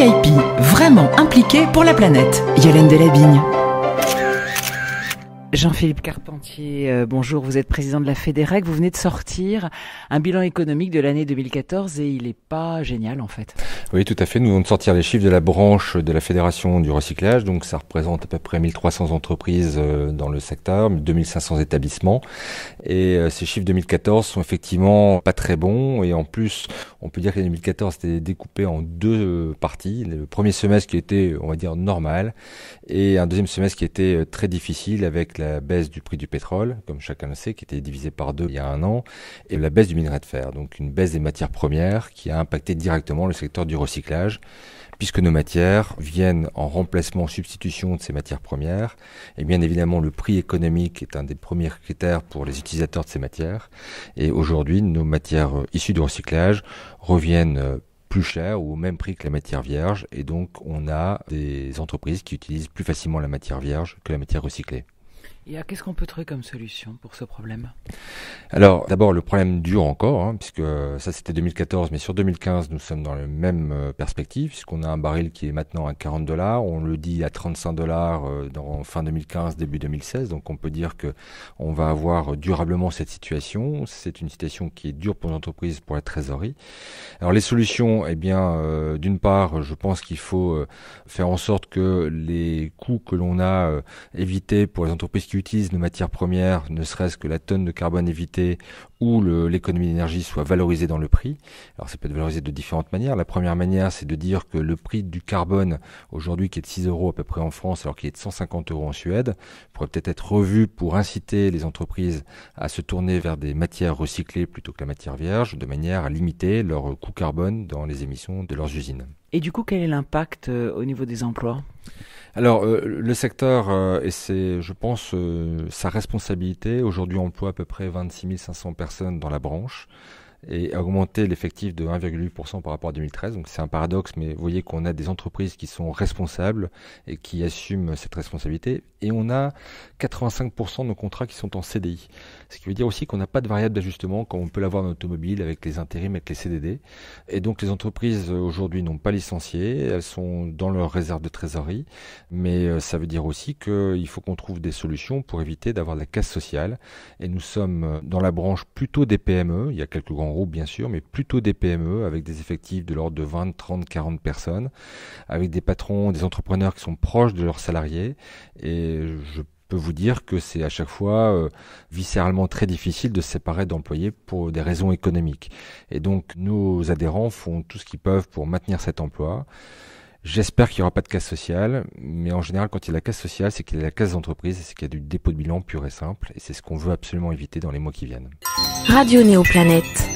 VIP, vraiment impliqué pour la planète. Yolande Delabigne. Jean-Philippe Carpentier, bonjour, vous êtes président de la Fédérec, vous venez de sortir un bilan économique de l'année 2014 et il n'est pas génial en fait. Oui, tout à fait, nous venons de sortir les chiffres de la branche de la Fédération du recyclage, donc ça représente à peu près 1300 entreprises dans le secteur, 2500 établissements et ces chiffres 2014 sont effectivement pas très bons et en plus on peut dire que l'année 2014 était découpé en deux parties, le premier semestre qui était on va dire normal et un deuxième semestre qui était très difficile avec la baisse du prix du pétrole, comme chacun le sait, qui était divisé par 2 il y a un an, et la baisse du minerai de fer, donc une baisse des matières premières qui a impacté directement le secteur du recyclage, puisque nos matières viennent en remplacement, substitution de ces matières premières, et bien évidemment le prix économique est un des premiers critères pour les utilisateurs de ces matières, et aujourd'hui nos matières issues du recyclage reviennent plus cher ou au même prix que la matière vierge, et donc on a des entreprises qui utilisent plus facilement la matière vierge que la matière recyclée. Et qu'est-ce qu'on peut trouver comme solution pour ce problème ? Alors, d'abord, le problème dure encore, puisque ça c'était 2014, mais sur 2015, nous sommes dans la même perspective, puisqu'on a un baril qui est maintenant à $40, on le dit à $35 dans fin 2015, début 2016, donc on peut dire que on va avoir durablement cette situation. C'est une situation qui est dure pour l'entreprise, pour la trésorerie. Alors les solutions, eh bien, d'une part, je pense qu'il faut faire en sorte que les coûts que l'on a évités pour les entreprises qui utilisent nos matières premières, ne serait-ce que la tonne de carbone évitée ou l'économie d'énergie soit valorisée dans le prix. Alors ça peut être valorisé de différentes manières. La première manière, c'est de dire que le prix du carbone, aujourd'hui qui est de 6 € à peu près en France, alors qu'il est de 150 € en Suède, pourrait peut-être être revu pour inciter les entreprises à se tourner vers des matières recyclées plutôt que la matière vierge, de manière à limiter leur coût carbone dans les émissions de leurs usines. Et du coup, quel est l'impact au niveau des emplois ? Alors, le secteur, et c'est, je pense, sa responsabilité, aujourd'hui emploie à peu près 26 500 personnes dans la branche et a augmenté l'effectif de 1,8% par rapport à 2013. Donc c'est un paradoxe, mais vous voyez qu'on a des entreprises qui sont responsables et qui assument cette responsabilité. Et on a 85% de nos contrats qui sont en CDI. Ce qui veut dire aussi qu'on n'a pas de variable d'ajustement comme on peut l'avoir dans l'automobile avec les intérims, avec les CDD. Et donc les entreprises aujourd'hui n'ont pas licencié, elles sont dans leur réserve de trésorerie. Mais ça veut dire aussi qu'il faut qu'on trouve des solutions pour éviter d'avoir de la casse sociale. Et nous sommes dans la branche plutôt des PME, il y a quelques grands groupes bien sûr, mais plutôt des PME avec des effectifs de l'ordre de 20, 30, 40 personnes, avec des patrons, des entrepreneurs qui sont proches de leurs salariés. Et je peux vous dire que c'est à chaque fois viscéralement très difficile de se séparer d'employés pour des raisons économiques. Et donc nos adhérents font tout ce qu'ils peuvent pour maintenir cet emploi. J'espère qu'il n'y aura pas de casse sociale, mais en général, quand il y a la casse sociale, c'est qu'il y a la casse d'entreprise, c'est qu'il y a du dépôt de bilan pur et simple, et c'est ce qu'on veut absolument éviter dans les mois qui viennent. Radio Néoplanète.